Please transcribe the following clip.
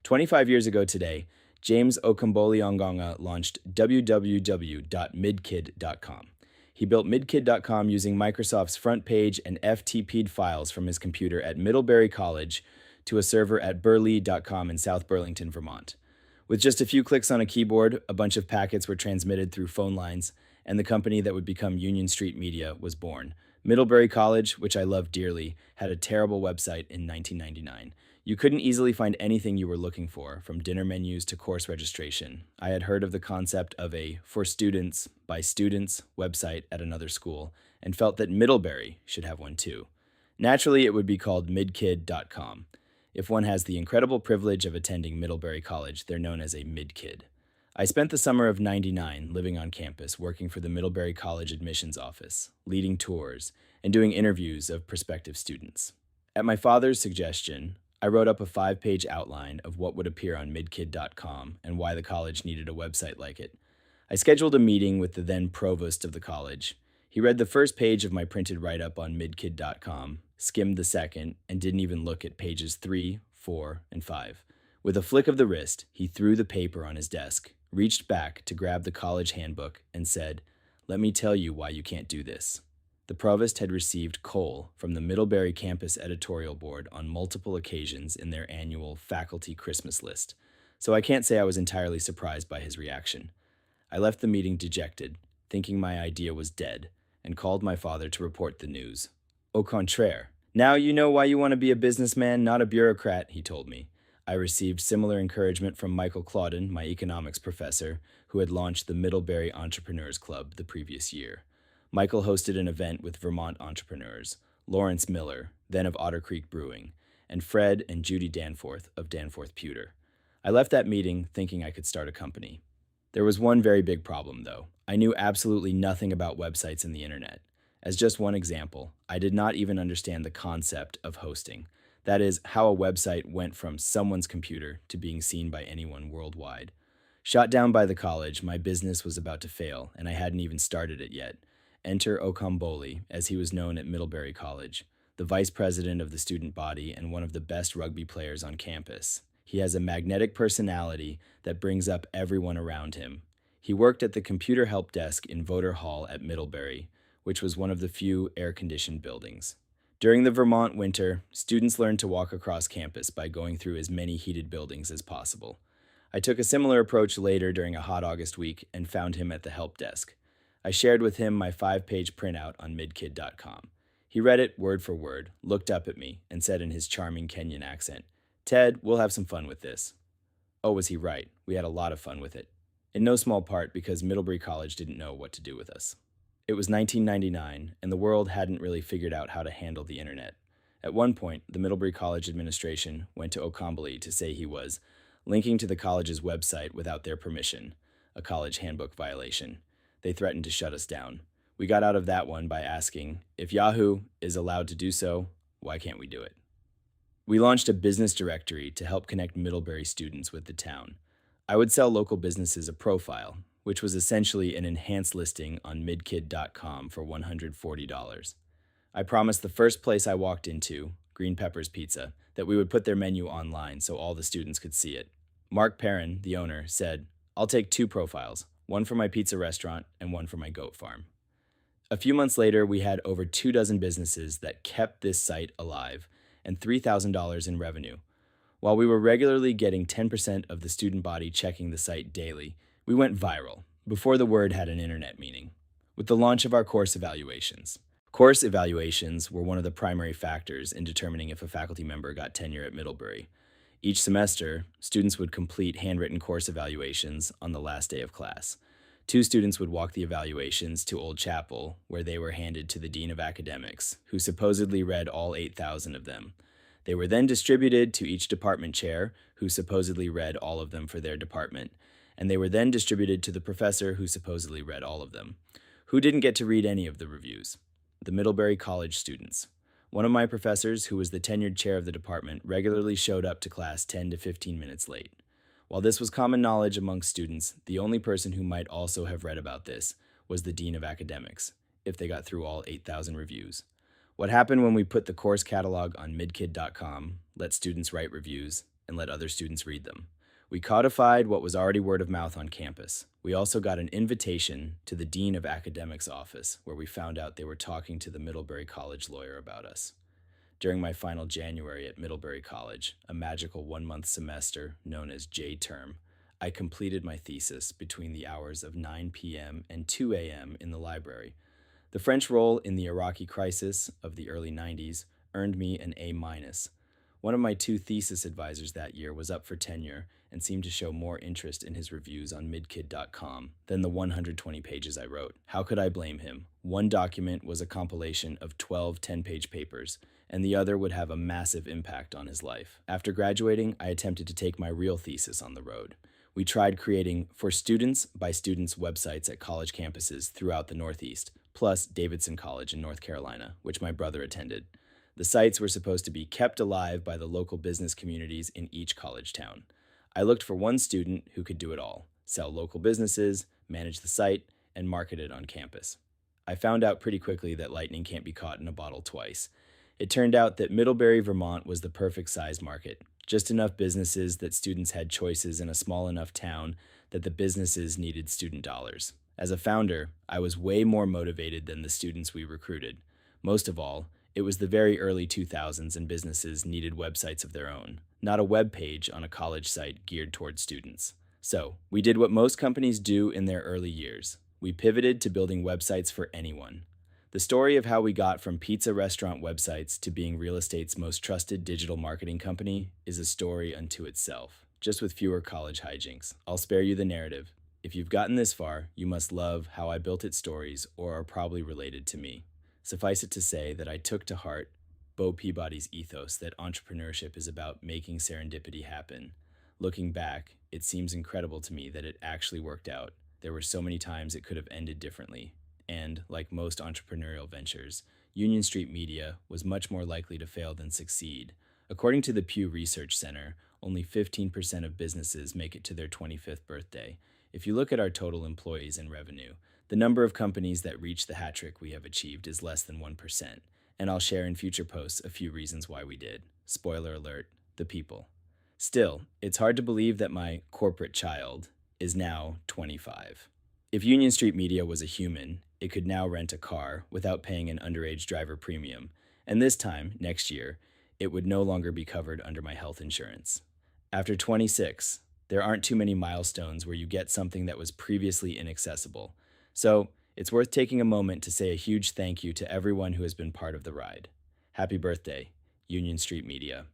25 years ago today, James Okomboli launched www.midkid.com. He built midkid.com using Microsoft's front page and FTP'd files from his computer at Middlebury College to a server at burley.com in South Burlington, Vermont. With just a few clicks on a keyboard, a bunch of packets were transmitted through phone lines, and the company that would become Union Street Media was born. Middlebury College, which I love dearly, had a terrible website in 1999. You couldn't easily find anything you were looking for, from dinner menus to course registration. I had heard of the concept of a for students, by students website at another school, and felt that Middlebury should have one too. Naturally, it would be called midkid.com. If one has the incredible privilege of attending Middlebury College, they're known as a midkid. I spent the summer of '99 living on campus, working for the Middlebury College admissions office, leading tours, and doing interviews of prospective students. At my father's suggestion, I wrote up a 5-page outline of what would appear on midkid.com and why the college needed a website like it. I scheduled a meeting with the then provost of the college. He read the first page of my printed write-up on midkid.com, skimmed the second, and didn't even look at pages 3, 4, and 5. With a flick of the wrist, he threw the paper on his desk, reached back to grab the college handbook, and said, "Let me tell you why you can't do this." The provost had received coal from the Middlebury campus editorial board on multiple occasions in their annual faculty Christmas list, so I can't say I was entirely surprised by his reaction. I left the meeting dejected, thinking my idea was dead, and called my father to report the news. Au contraire. "Now you know why you want to be a businessman, not a bureaucrat," he told me. I received similar encouragement from Michael Claudin, my economics professor, who had launched the Middlebury Entrepreneurs Club the previous year. Michael hosted an event with Vermont entrepreneurs, Lawrence Miller, then of Otter Creek Brewing, and Fred and Judy Danforth of Danforth Pewter. I left that meeting thinking I could start a company. There was one very big problem, though. I knew absolutely nothing about websites and the internet. As just one example, I did not even understand the concept of hosting. That is, how a website went from someone's computer to being seen by anyone worldwide. Shot down by the college, my business was about to fail, and I hadn't even started it yet. Enter Okomboli, as he was known at Middlebury College, the vice president of the student body and one of the best rugby players on campus. He has a magnetic personality that brings up everyone around him. He worked at the computer help desk in Voter Hall at Middlebury, which was one of the few air-conditioned buildings. During the Vermont winter, students learned to walk across campus by going through as many heated buildings as possible. I took a similar approach later during a hot August week and found him at the help desk. I shared with him my 5-page printout on midkid.com. He read it word for word, looked up at me, and said in his charming Kenyan accent, "Ted, we'll have some fun with this." Oh, was he right? We had a lot of fun with it. In no small part because Middlebury College didn't know what to do with us. It was 1999, and the world hadn't really figured out how to handle the internet. At one point, the Middlebury College administration went to Okomboli to say he was linking to the college's website without their permission, a college handbook violation. They threatened to shut us down. We got out of that one by asking, if Yahoo is allowed to do so, why can't we do it? We launched a business directory to help connect Middlebury students with the town. I would sell local businesses a profile, which was essentially an enhanced listing on midkid.com for $140. I promised the first place I walked into, Green Peppers Pizza, that we would put their menu online so all the students could see it. Mark Perrin, the owner, said, "I'll take 2 profiles, one for my pizza restaurant and one for my goat farm." A few months later, we had over 24 businesses that kept this site alive and $3,000 in revenue. While we were regularly getting 10% of the student body checking the site daily, we went viral before the word had an internet meaning, with the launch of our course evaluations. Course evaluations were one of the primary factors in determining if a faculty member got tenure at Middlebury. Each semester, students would complete handwritten course evaluations on the last day of class. 2 students would walk the evaluations to Old Chapel, where they were handed to the Dean of Academics, who supposedly read all 8,000 of them. They were then distributed to each department chair, who supposedly read all of them for their department, and they were then distributed to the professor, who supposedly read all of them. Who didn't get to read any of the reviews? The Middlebury College students. One of my professors, who was the tenured chair of the department, regularly showed up to class 10 to 15 minutes late. While this was common knowledge amongst students, the only person who might also have read about this was the Dean of Academics, if they got through all 8,000 reviews. What happened when we put the course catalog on midkid.com, let students write reviews, and let other students read them. We codified what was already word of mouth on campus. We also got an invitation to the Dean of Academics' office, where we found out they were talking to the Middlebury College lawyer about us. During my final January at Middlebury College, a magical 1-month semester known as J-term, I completed my thesis between the hours of 9 p.m. and 2 a.m. in the library. The French role in the Iraqi crisis of the early 90s earned me an A-. One of my 2 thesis advisors that year was up for tenure and seemed to show more interest in his reviews on midkid.com than the 120 pages I wrote. How could I blame him? One document was a compilation of 12 10-page papers, and the other would have a massive impact on his life. After graduating, I attempted to take my real thesis on the road. We tried creating for students by students websites at college campuses throughout the Northeast, plus Davidson College in North Carolina, which my brother attended. The sites were supposed to be kept alive by the local business communities in each college town. I looked for one student who could do it all: sell local businesses, manage the site, and market it on campus. I found out pretty quickly that lightning can't be caught in a bottle twice. It turned out that Middlebury, Vermont was the perfect size market. Just enough businesses that students had choices in a small enough town that the businesses needed student dollars. As a founder, I was way more motivated than the students we recruited. Most of all, it was the very early 2000s and businesses needed websites of their own, not a web page on a college site geared towards students. So, we did what most companies do in their early years. We pivoted to building websites for anyone. The story of how we got from pizza restaurant websites to being real estate's most trusted digital marketing company is a story unto itself, just with fewer college hijinks. I'll spare you the narrative. If you've gotten this far, you must love how I built its stories or are probably related to me. Suffice it to say that I took to heart Bo Peabody's ethos that entrepreneurship is about making serendipity happen. Looking back, it seems incredible to me that it actually worked out. There were so many times it could have ended differently. And, like most entrepreneurial ventures, Union Street Media was much more likely to fail than succeed. According to the Pew Research Center, only 15% of businesses make it to their 25th birthday. If you look at our total employees and revenue, the number of companies that reach the hat trick we have achieved is less than 1%. And I'll share in future posts a few reasons why we did. Spoiler alert, the people. Still, it's hard to believe that my corporate child is now 25. If Union Street Media was a human, it could now rent a car without paying an underage driver premium, and this time, next year, it would no longer be covered under my health insurance. After 26, there aren't too many milestones where you get something that was previously inaccessible, so it's worth taking a moment to say a huge thank you to everyone who has been part of the ride. Happy birthday, Union Street Media.